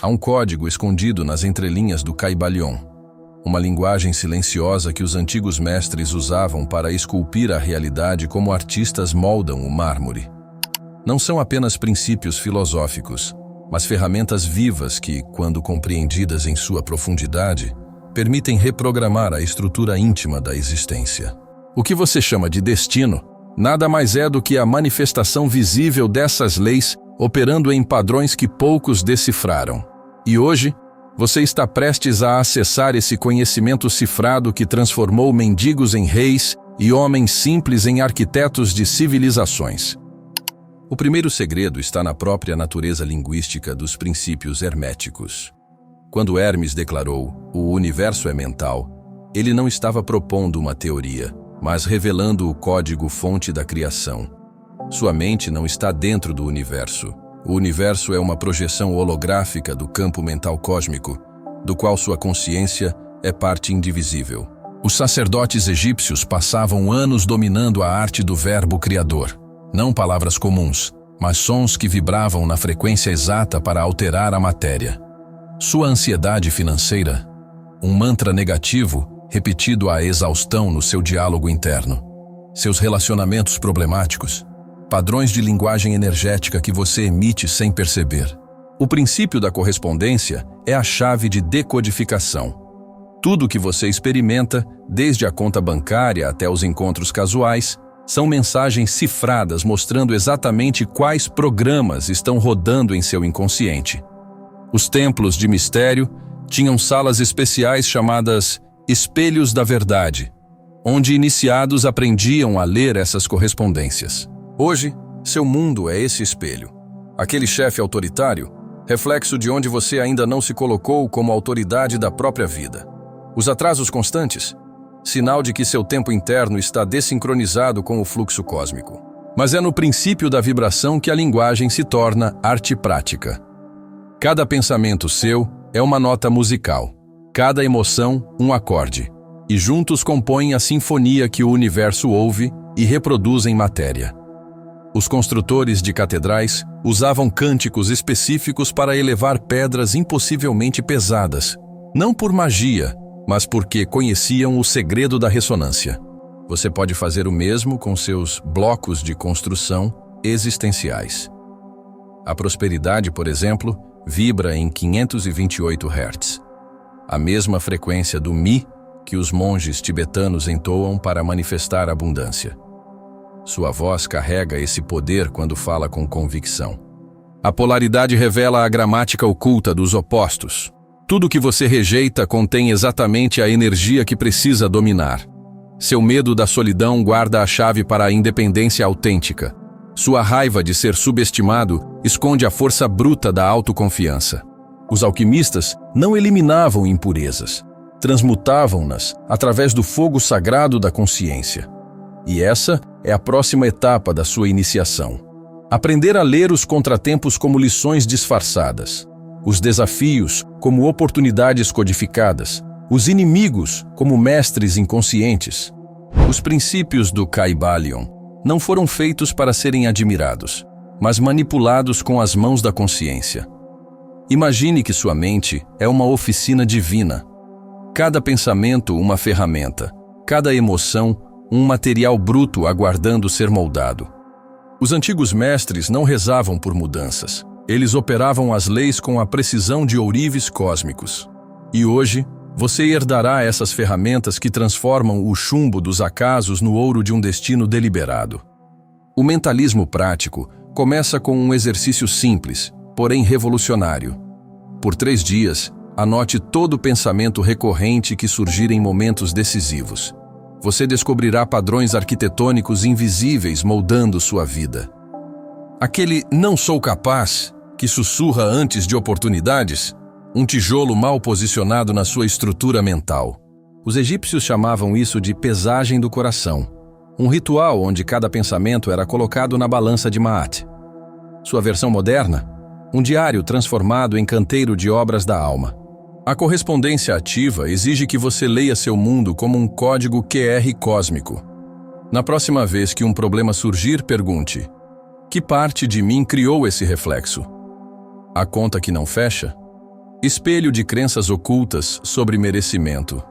Há um código escondido nas entrelinhas do Kybalion, uma linguagem silenciosa que os antigos mestres usavam para esculpir a realidade como artistas moldam o mármore. Não são apenas princípios filosóficos, mas ferramentas vivas que, quando compreendidas em sua profundidade, permitem reprogramar a estrutura íntima da existência. O que você chama de destino nada mais é do que a manifestação visível dessas leis operando em padrões que poucos decifraram. E hoje, você está prestes a acessar esse conhecimento cifrado que transformou mendigos em reis e homens simples em arquitetos de civilizações. O primeiro segredo está na própria natureza linguística dos princípios herméticos. Quando Hermes declarou "o universo é mental", ele não estava propondo uma teoria, mas revelando o código-fonte da criação. Sua mente não está dentro do universo. O universo é uma projeção holográfica do campo mental cósmico, do qual sua consciência é parte indivisível. Os sacerdotes egípcios passavam anos dominando a arte do verbo criador. Não palavras comuns, mas sons que vibravam na frequência exata para alterar a matéria. Sua ansiedade financeira, um mantra negativo repetido à exaustão no seu diálogo interno. Seus relacionamentos problemáticos, padrões de linguagem energética que você emite sem perceber. O princípio da correspondência é a chave de decodificação. Tudo que você experimenta, desde a conta bancária até os encontros casuais, são mensagens cifradas mostrando exatamente quais programas estão rodando em seu inconsciente. Os templos de mistério tinham salas especiais chamadas Espelhos da Verdade, onde iniciados aprendiam a ler essas correspondências. Hoje, seu mundo é esse espelho. Aquele chefe autoritário, reflexo de onde você ainda não se colocou como autoridade da própria vida. Os atrasos constantes, sinal de que seu tempo interno está desincronizado com o fluxo cósmico. Mas é no princípio da vibração que a linguagem se torna arte prática. Cada pensamento seu é uma nota musical, cada emoção um acorde, e juntos compõem a sinfonia que o universo ouve e reproduz em matéria. Os construtores de catedrais usavam cânticos específicos para elevar pedras impossivelmente pesadas, não por magia, mas porque conheciam o segredo da ressonância. Você pode fazer o mesmo com seus blocos de construção existenciais. A prosperidade, por exemplo, vibra em 528 Hz, a mesma frequência do Mi que os monges tibetanos entoam para manifestar abundância. Sua voz carrega esse poder quando fala com convicção. A polaridade revela a gramática oculta dos opostos. Tudo que você rejeita contém exatamente a energia que precisa dominar. Seu medo da solidão guarda a chave para a independência autêntica. Sua raiva de ser subestimado esconde a força bruta da autoconfiança. Os alquimistas não eliminavam impurezas, transmutavam-nas através do fogo sagrado da consciência. E essa é a próxima etapa da sua iniciação. Aprender a ler os contratempos como lições disfarçadas, os desafios como oportunidades codificadas, os inimigos como mestres inconscientes. Os princípios do Kybalion não foram feitos para serem admirados, mas manipulados com as mãos da consciência. Imagine que sua mente é uma oficina divina. Cada pensamento uma ferramenta, cada emoção um material bruto aguardando ser moldado. Os antigos mestres não rezavam por mudanças. Eles operavam as leis com a precisão de ourives cósmicos. E hoje, você herdará essas ferramentas que transformam o chumbo dos acasos no ouro de um destino deliberado. O mentalismo prático começa com um exercício simples, porém revolucionário. Por 3 dias, anote todo pensamento recorrente que surgir em momentos decisivos. Você descobrirá padrões arquitetônicos invisíveis moldando sua vida. Aquele "não sou capaz" que sussurra antes de oportunidades, um tijolo mal posicionado na sua estrutura mental. Os egípcios chamavam isso de pesagem do coração, um ritual onde cada pensamento era colocado na balança de Maat. Sua versão moderna, um diário transformado em canteiro de obras da alma. A correspondência ativa exige que você leia seu mundo como um código QR cósmico. Na próxima vez que um problema surgir, pergunte: que parte de mim criou esse reflexo? A conta que não fecha? Espelho de crenças ocultas sobre merecimento.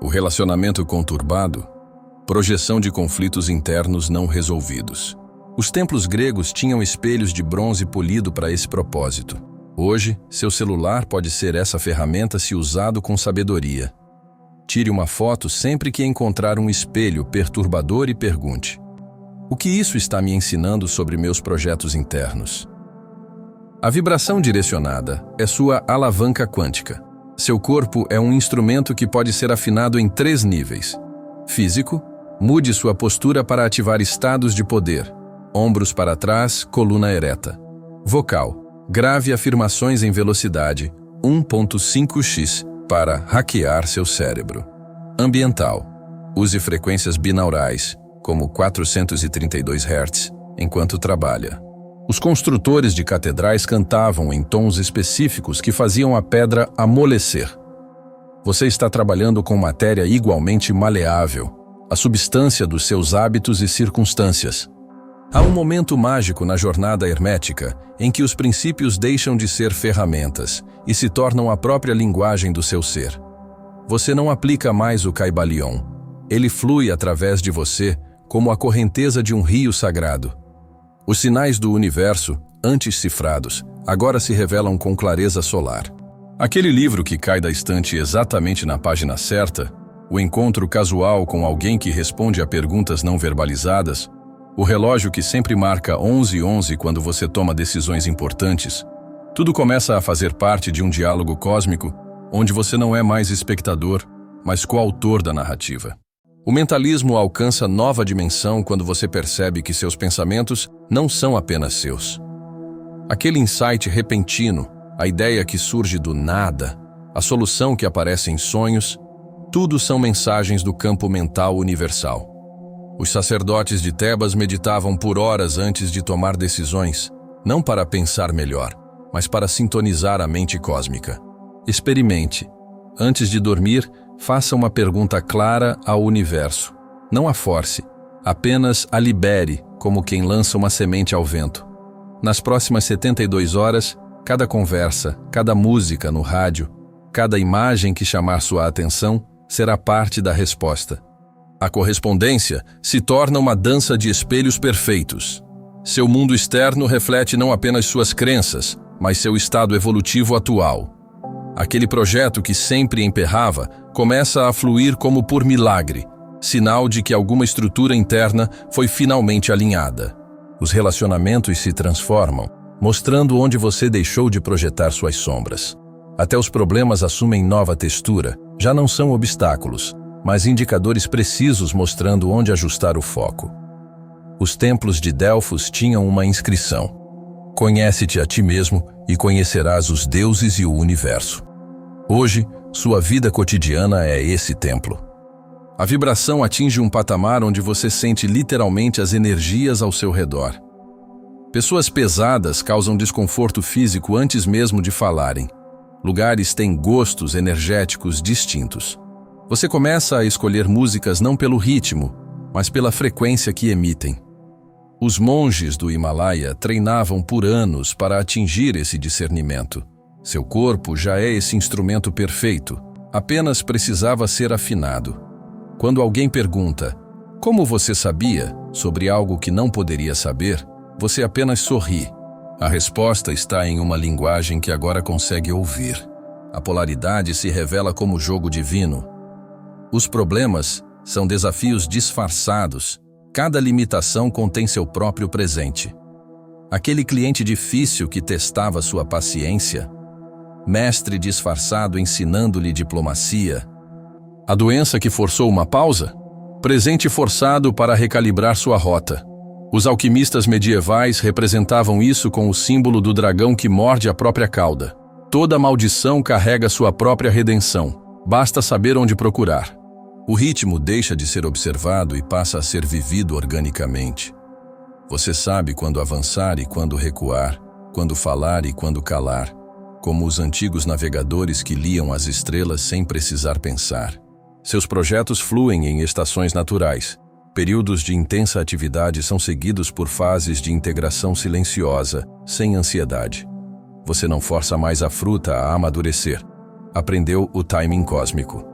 O relacionamento conturbado. Projeção de conflitos internos não resolvidos. Os templos gregos tinham espelhos de bronze polido para esse propósito. Hoje, seu celular pode ser essa ferramenta se usado com sabedoria. Tire uma foto sempre que encontrar um espelho perturbador e pergunte: o que isso está me ensinando sobre meus projetos internos? A vibração direcionada é sua alavanca quântica. Seu corpo é um instrumento que pode ser afinado em 3 níveis. Físico, mude sua postura para ativar estados de poder. Ombros para trás, coluna ereta. Vocal, grave afirmações em velocidade 1.5x para hackear seu cérebro. Ambiental, use frequências binaurais, como 432 Hz, enquanto trabalha. Os construtores de catedrais cantavam em tons específicos que faziam a pedra amolecer. Você está trabalhando com matéria igualmente maleável, a substância dos seus hábitos e circunstâncias. Há um momento mágico na jornada hermética em que os princípios deixam de ser ferramentas e se tornam a própria linguagem do seu ser. Você não aplica mais o Kybalion. Ele flui através de você como a correnteza de um rio sagrado. Os sinais do universo, antes cifrados, agora se revelam com clareza solar. Aquele livro que cai da estante exatamente na página certa, o encontro casual com alguém que responde a perguntas não verbalizadas, o relógio que sempre marca 11:11 quando você toma decisões importantes, tudo começa a fazer parte de um diálogo cósmico onde você não é mais espectador, mas coautor da narrativa. O mentalismo alcança nova dimensão quando você percebe que seus pensamentos não são apenas seus. Aquele insight repentino, a ideia que surge do nada, a solução que aparece em sonhos, tudo são mensagens do campo mental universal. Os sacerdotes de Tebas meditavam por horas antes de tomar decisões, não para pensar melhor, mas para sintonizar a mente cósmica. Experimente. Antes de dormir, faça uma pergunta clara ao universo. Não a force, apenas a libere, como quem lança uma semente ao vento. Nas próximas 72 horas, cada conversa, cada música no rádio, cada imagem que chamar sua atenção, será parte da resposta. A correspondência se torna uma dança de espelhos perfeitos. Seu mundo externo reflete não apenas suas crenças, mas seu estado evolutivo atual. Aquele projeto que sempre emperrava começa a fluir como por milagre, sinal de que alguma estrutura interna foi finalmente alinhada. Os relacionamentos se transformam, mostrando onde você deixou de projetar suas sombras. Até os problemas assumem nova textura, já não são obstáculos, mas indicadores precisos mostrando onde ajustar o foco. Os templos de Delfos tinham uma inscrição: conhece-te a ti mesmo e conhecerás os deuses e o universo. Hoje, sua vida cotidiana é esse templo. A vibração atinge um patamar onde você sente literalmente as energias ao seu redor. Pessoas pesadas causam desconforto físico antes mesmo de falarem. Lugares têm gostos energéticos distintos. Você começa a escolher músicas não pelo ritmo, mas pela frequência que emitem. Os monges do Himalaia treinavam por anos para atingir esse discernimento. Seu corpo já é esse instrumento perfeito, apenas precisava ser afinado. Quando alguém pergunta, como você sabia, sobre algo que não poderia saber, você apenas sorri. A resposta está em uma linguagem que agora consegue ouvir. A polaridade se revela como jogo divino. Os problemas são desafios disfarçados. Cada limitação contém seu próprio presente. Aquele cliente difícil que testava sua paciência, mestre disfarçado ensinando-lhe diplomacia. A doença que forçou uma pausa? Presente forçado para recalibrar sua rota. Os alquimistas medievais representavam isso com o símbolo do dragão que morde a própria cauda. Toda maldição carrega sua própria redenção. Basta saber onde procurar. O ritmo deixa de ser observado e passa a ser vivido organicamente. Você sabe quando avançar e quando recuar, quando falar e quando calar, como os antigos navegadores que liam as estrelas sem precisar pensar. Seus projetos fluem em estações naturais. Períodos de intensa atividade são seguidos por fases de integração silenciosa, sem ansiedade. Você não força mais a fruta a amadurecer. Aprendeu o timing cósmico.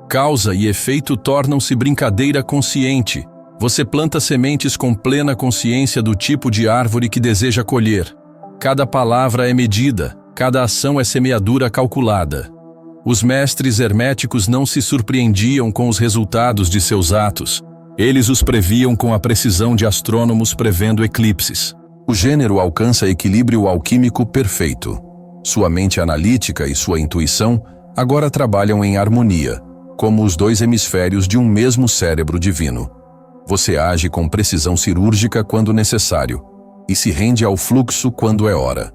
Causa e efeito tornam-se brincadeira consciente. Você planta sementes com plena consciência do tipo de árvore que deseja colher. Cada palavra é medida, cada ação é semeadura calculada. Os mestres herméticos não se surpreendiam com os resultados de seus atos. Eles os previam com a precisão de astrônomos prevendo eclipses. O gênero alcança equilíbrio alquímico perfeito. Sua mente analítica e sua intuição agora trabalham em harmonia, como os dois hemisférios de um mesmo cérebro divino. Você age com precisão cirúrgica quando necessário e se rende ao fluxo quando é hora.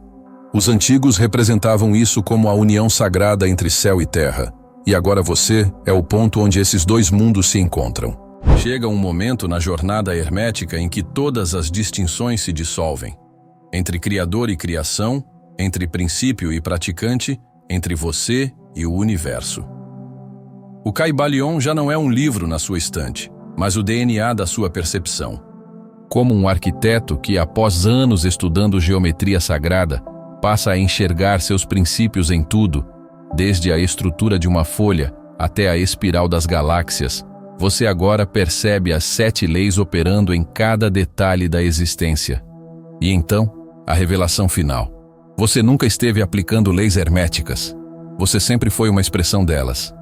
Os antigos representavam isso como a união sagrada entre céu e terra, e agora você é o ponto onde esses dois mundos se encontram. Chega um momento na jornada hermética em que todas as distinções se dissolvem. Entre criador e criação, entre princípio e praticante, entre você e o universo. O Kybalion já não é um livro na sua estante, mas o DNA da sua percepção. Como um arquiteto que, após anos estudando geometria sagrada, passa a enxergar seus princípios em tudo, desde a estrutura de uma folha até a espiral das galáxias, você agora percebe as 7 leis operando em cada detalhe da existência. E então, a revelação final. Você nunca esteve aplicando leis herméticas. Você sempre foi uma expressão delas.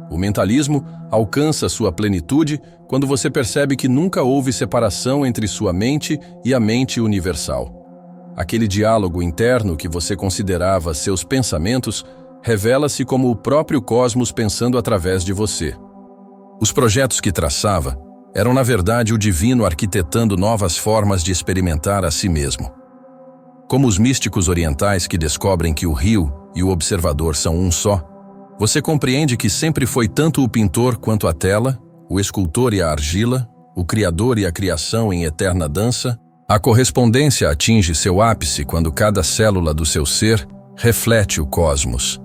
O mentalismo alcança sua plenitude quando você percebe que nunca houve separação entre sua mente e a mente universal. Aquele diálogo interno que você considerava seus pensamentos revela-se como o próprio cosmos pensando através de você. Os projetos que traçava eram, na verdade, o divino arquitetando novas formas de experimentar a si mesmo. Como os místicos orientais que descobrem que o rio e o observador são um só, você compreende que sempre foi tanto o pintor quanto a tela, o escultor e a argila, o criador e a criação em eterna dança. A correspondência atinge seu ápice quando cada célula do seu ser reflete o cosmos.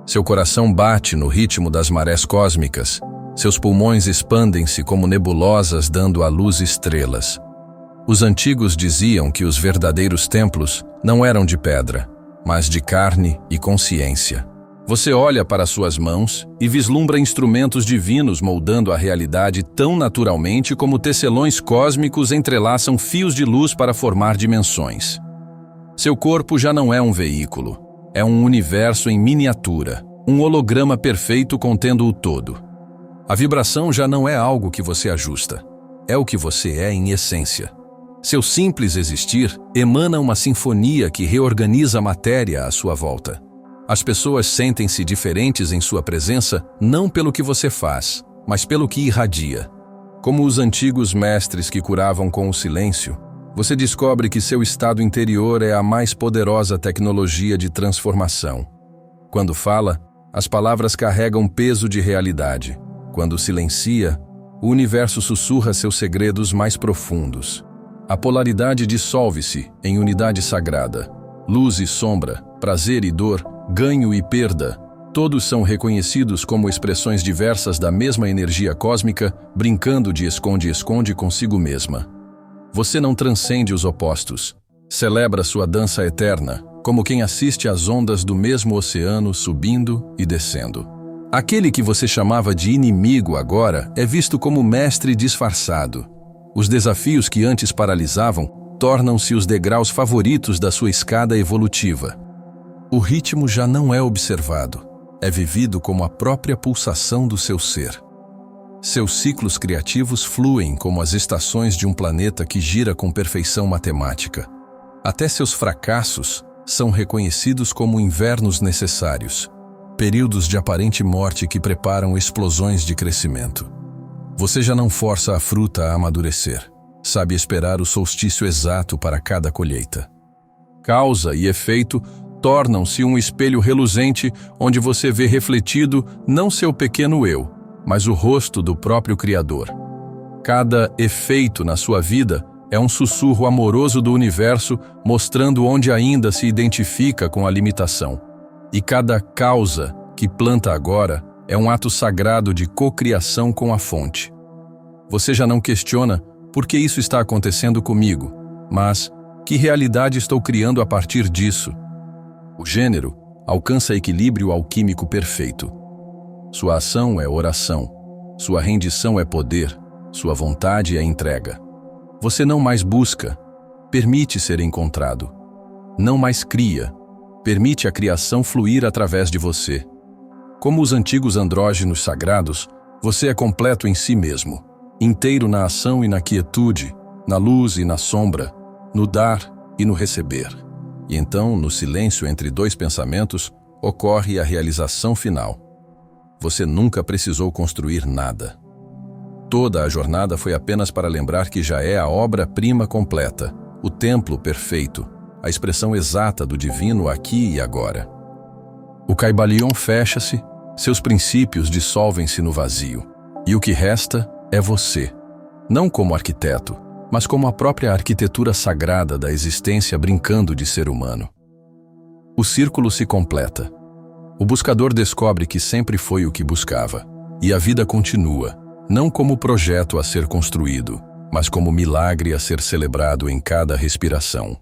Seu coração bate no ritmo das marés cósmicas, seus pulmões expandem-se como nebulosas dando à luz estrelas. Os antigos diziam que os verdadeiros templos não eram de pedra, mas de carne e consciência. Você olha para suas mãos e vislumbra instrumentos divinos moldando a realidade tão naturalmente como tecelões cósmicos entrelaçam fios de luz para formar dimensões. Seu corpo já não é um veículo, é um universo em miniatura, um holograma perfeito contendo o todo. A vibração já não é algo que você ajusta, é o que você é em essência. Seu simples existir emana uma sinfonia que reorganiza a matéria à sua volta. As pessoas sentem-se diferentes em sua presença não pelo que você faz, mas pelo que irradia. Como os antigos mestres que curavam com o silêncio, você descobre que seu estado interior é a mais poderosa tecnologia de transformação. Quando fala, as palavras carregam peso de realidade. Quando silencia, o universo sussurra seus segredos mais profundos. A polaridade dissolve-se em unidade sagrada. Luz e sombra, prazer e dor, ganho e perda, todos são reconhecidos como expressões diversas da mesma energia cósmica, brincando de esconde-esconde consigo mesma. Você não transcende os opostos. Celebra sua dança eterna, como quem assiste às ondas do mesmo oceano subindo e descendo. Aquele que você chamava de inimigo agora é visto como mestre disfarçado. Os desafios que antes paralisavam tornam-se os degraus favoritos da sua escada evolutiva. O ritmo já não é observado, é vivido como a própria pulsação do seu ser. Seus ciclos criativos fluem como as estações de um planeta que gira com perfeição matemática. Até seus fracassos são reconhecidos como invernos necessários, períodos de aparente morte que preparam explosões de crescimento. Você já não força a fruta a amadurecer, sabe esperar o solstício exato para cada colheita. Causa e efeito tornam-se um espelho reluzente onde você vê refletido não seu pequeno eu, mas o rosto do próprio Criador. Cada efeito na sua vida é um sussurro amoroso do universo mostrando onde ainda se identifica com a limitação. E cada causa que planta agora é um ato sagrado de cocriação com a fonte. Você já não questiona por que isso está acontecendo comigo, mas que realidade estou criando a partir disso? O gênero alcança equilíbrio alquímico perfeito. Sua ação é oração, sua rendição é poder, sua vontade é entrega. Você não mais busca, permite ser encontrado. Não mais cria, permite a criação fluir através de você. Como os antigos andrógenos sagrados, você é completo em si mesmo, inteiro na ação e na quietude, na luz e na sombra, no dar e no receber. E então, no silêncio entre dois pensamentos, ocorre a realização final. Você nunca precisou construir nada. Toda a jornada foi apenas para lembrar que já é a obra-prima completa, o templo perfeito, a expressão exata do divino aqui e agora. O Kybalion fecha-se, seus princípios dissolvem-se no vazio, e o que resta é você, não como arquiteto, mas como a própria arquitetura sagrada da existência brincando de ser humano. O círculo se completa. O buscador descobre que sempre foi o que buscava, e a vida continua, não como projeto a ser construído, mas como milagre a ser celebrado em cada respiração.